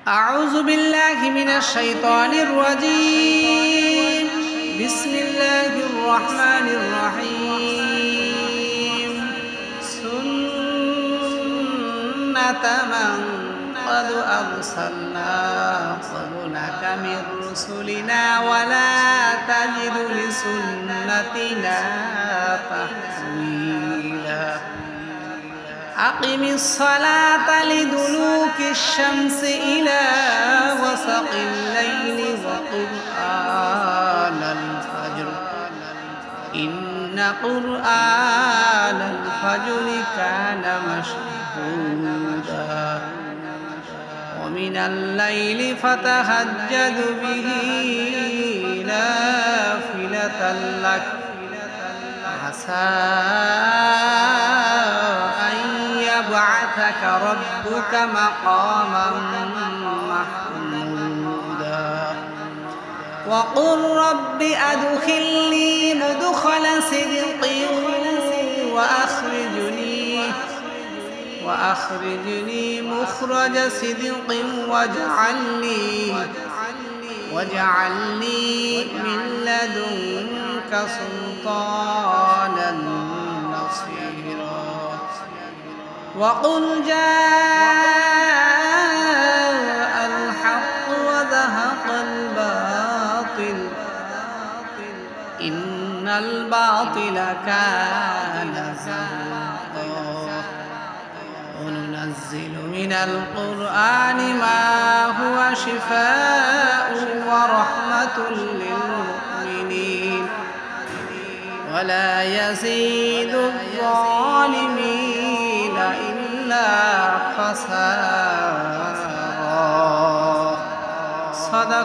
أعوذ بالله من الشيطان الرجيم. بسم الله الرحمن الرحيم. سنة من قد أرسلنا قبلك من رسلنا ولا تجد لسنتنا تحويلا. أقم الصلاة لدلوك الشمس إلى غسق الليل وقرآن الفجر إن قرآن الفجر كان مشهودا ومن الليل فتهجد به نافلة لك عسى يبعثك ربك مقاما محمودا وقل رب أدخلني مدخل صدق وأخرجني مخرج صدق واجعل لي من لدنك سلطانا نصيرا وقل جاء الحق وزهق الباطل إن الباطل كان زهوقا وننزل من القرآن ما هو شفاء ورحمة للمؤمنين ولا يزيد الظالمين إلا خسارا. صدق